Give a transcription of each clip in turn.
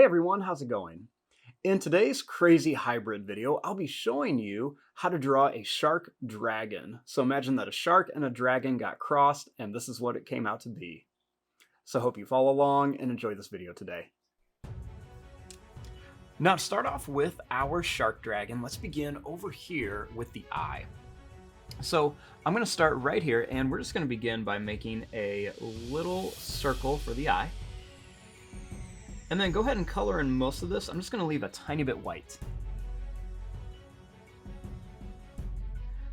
everyone, how's it going? In today's crazy hybrid video, I'll be showing you how to draw a shark dragon. So imagine that a shark and a dragon got crossed, and this is what it came out to be. So hope you follow along and enjoy this video today. Now to start off with our shark dragon, let's begin over here with the eye. So I'm going to start right here, and we're just going to begin by making a little circle for the eye. And then go ahead and color in most of this. I'm just going to leave a tiny bit white.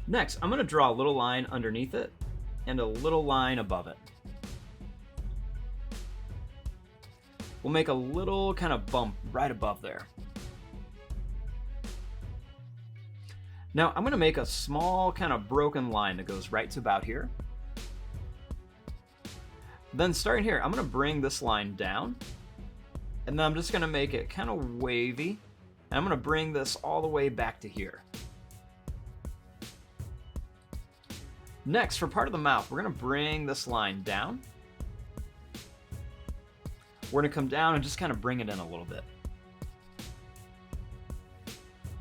Next, I'm going to draw a little line underneath it and a little line above it. We'll make a little kind of bump right above there. Now I'm going to make a small kind of broken line that goes right to about here. Then starting here, I'm going to bring this line down. And then I'm just going to make it kind of wavy. And I'm going to bring this all the way back to here. Next, for part of the mouth, we're going to bring this line down. We're going to come down and just kind of bring it in a little bit.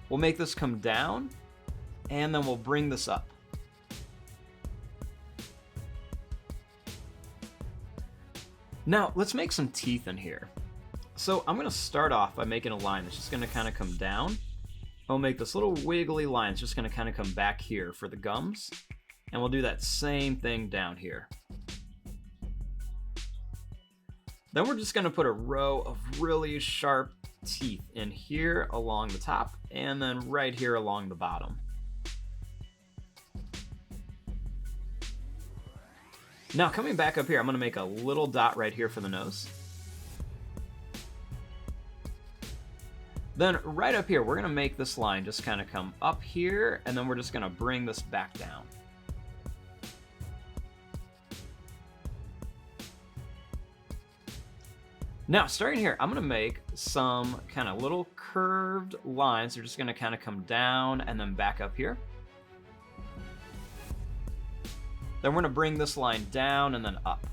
We'll make this come down, and then we'll bring this up. Now, let's make some teeth in here. So I'm going to start off by making a line that's just going to kind of come down. I'll make this little wiggly line. It's just going to kind of come back here for the gums. And we'll do that same thing down here. Then we're just going to put a row of really sharp teeth in here along the top and then right here along the bottom. Now coming back up here, I'm going to make a little dot right here for the nose. Then right up here, we're going to make this line just kind of come up here, and then we're just going to bring this back down. Now, starting here, I'm going to make some kind of little curved lines. They're just going to kind of come down and then back up here. Then we're going to bring this line down and then up.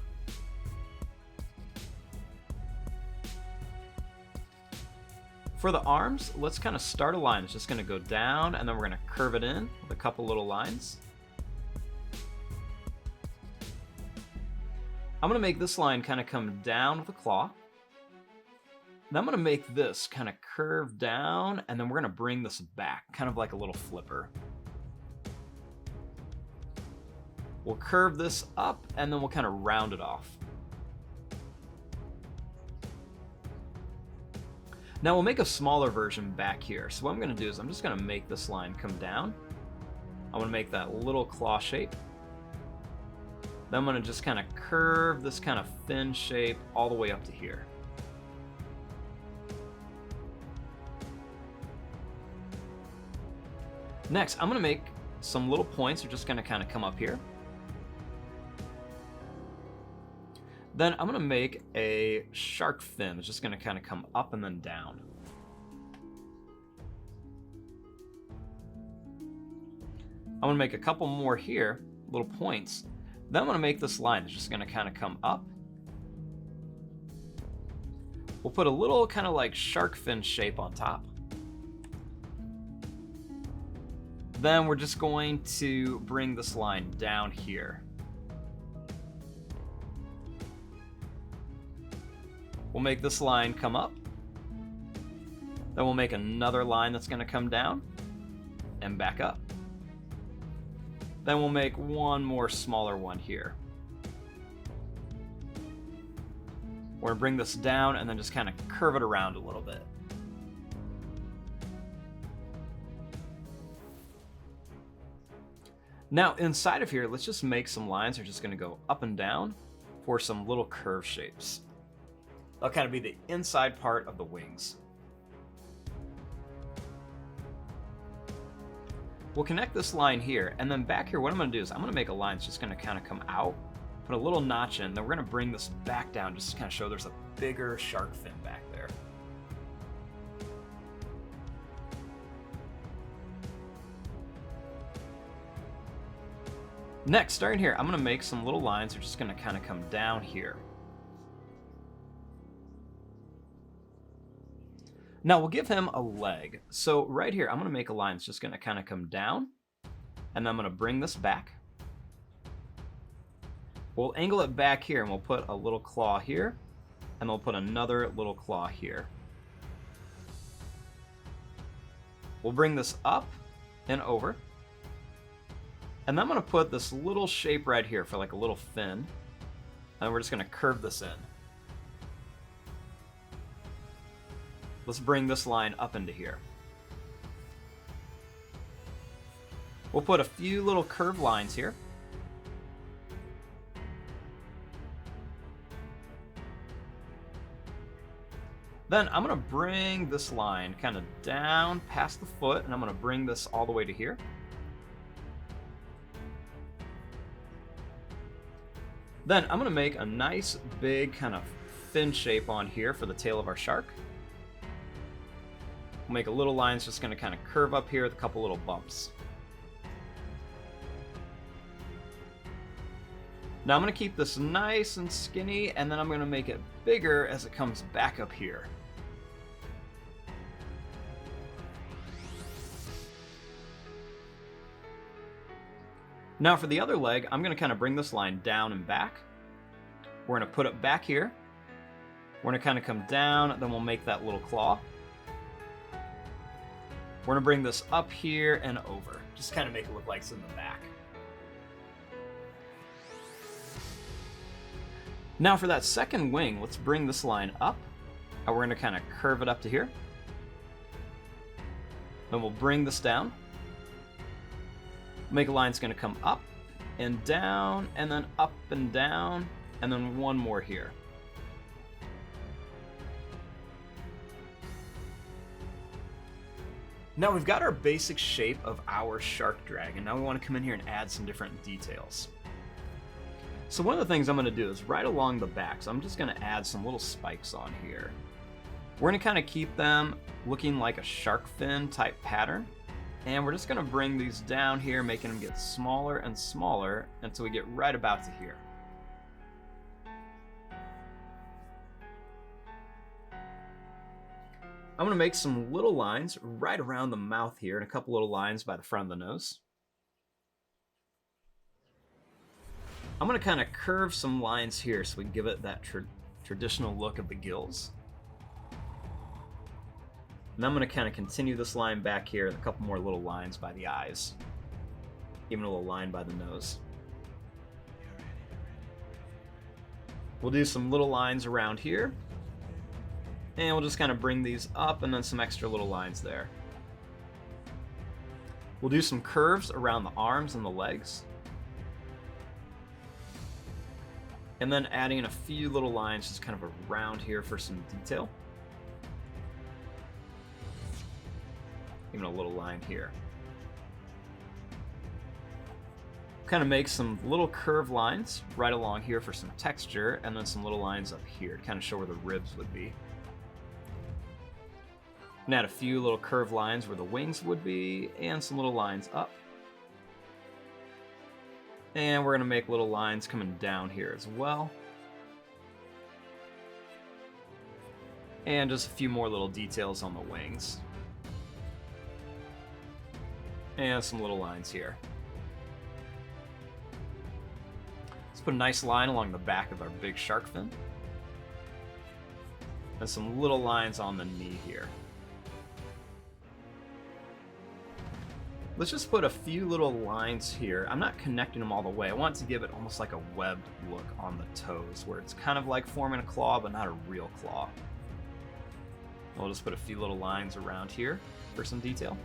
For the arms, let's kind of start a line. It's just going to go down, and then we're going to curve it in with a couple little lines. I'm going to make this line kind of come down with a claw. Then I'm going to make this kind of curve down, and then we're going to bring this back, kind of like a little flipper. We'll curve this up, and then we'll kind of round it off. Now we'll make a smaller version back here. So what I'm going to do is I'm just going to make this line come down. I'm going to make that little claw shape. Then I'm going to just kind of curve this kind of thin shape all the way up to here. Next, I'm going to make some little points. They're just going to kind of come up here. Then I'm going to make a shark fin. It's just going to kind of come up and then down. I'm going to make a couple more here, little points. Then I'm going to make this line. It's just going to kind of come up. We'll put a little kind of like shark fin shape on top. Then we're just going to bring this line down here. We'll make this line come up. Then we'll make another line that's going to come down and back up. Then we'll make one more smaller one here. We're going to bring this down and then just kind of curve it around a little bit. Now inside of here, let's just make some lines. They're just going to go up and down for some little curve shapes. That'll kind of be the inside part of the wings. We'll connect this line here, and then back here, what I'm going to do is I'm going to make a line that's just going to kind of come out, put a little notch in, then we're going to bring this back down just to kind of show there's a bigger shark fin back there. Next, starting here, I'm going to make some little lines that are just going to kind of come down here. Now we'll give him a leg. So right here, I'm going to make a line that's just going to kind of come down, and then I'm going to bring this back. We'll angle it back here, and we'll put a little claw here, and we'll put another little claw here. We'll bring this up and over, and then I'm going to put this little shape right here for like a little fin, and we're just going to curve this in. Let's bring this line up into here. We'll put a few little curved lines here. Then I'm going to bring this line kind of down past the foot, and I'm going to bring this all the way to here. Then I'm going to make a nice big kind of fin shape on here for the tail of our shark. We'll make a little line that's just going to kind of curve up here with a couple little bumps. Now I'm going to keep this nice and skinny, and then I'm going to make it bigger as it comes back up here. Now for the other leg, I'm going to kind of bring this line down and back. We're going to put it back here. We're going to kind of come down, then we'll make that little claw. We're going to bring this up here and over. Just kind of make it look like it's in the back. Now for that second wing, let's bring this line up. And we're going to kind of curve it up to here. Then we'll bring this down. Make a line that's going to come up and down, and then up and down, and then one more here. Now we've got our basic shape of our shark dragon. Now we want to come in here and add some different details. So one of the things I'm going to do is right along the back, so I'm just going to add some little spikes on here. We're going to kind of keep them looking like a shark fin type pattern. And we're just going to bring these down here, making them get smaller and smaller until we get right about to here. I'm going to make some little lines right around the mouth here and a couple little lines by the front of the nose. I'm going to kind of curve some lines here so we can give it that traditional look of the gills. And I'm going to kind of continue this line back here with a couple more little lines by the eyes. Even a little line by the nose. We'll do some little lines around here. And we'll just kind of bring these up and then some extra little lines there. We'll do some curves around the arms and the legs. And then adding in a few little lines just kind of around here for some detail. Even a little line here. Kind of make some little curved lines right along here for some texture, and then some little lines up here to kind of show where the ribs would be. And add a few little curved lines where the wings would be, and some little lines up. And we're going to make little lines coming down here as well. And just a few more little details on the wings. And some little lines here. Let's put a nice line along the back of our big shark fin. And some little lines on the knee here. Let's just put a few little lines here. I'm not connecting them all the way. I want to give it almost like a webbed look on the toes, where it's kind of like forming a claw, but not a real claw. We'll just put a few little lines around here for some detail.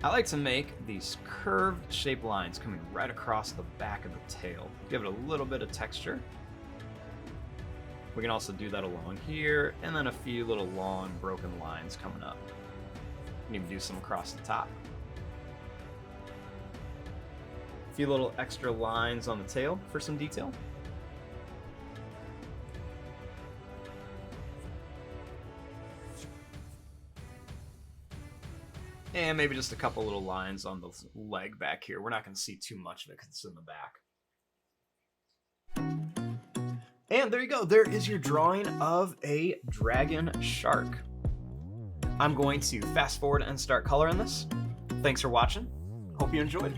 I like to make these curved shaped lines coming right across the back of the tail. Give it a little bit of texture. We can also do that along here, and then a few little long broken lines coming up. We can even do some across the top. A few little extra lines on the tail for some detail. And maybe just a couple little lines on the leg back here. We're not going to see too much of it because it's in the back. And there you go. There is your drawing of a dragon shark. I'm going to fast forward and start coloring this. Thanks for watching. Hope you enjoyed.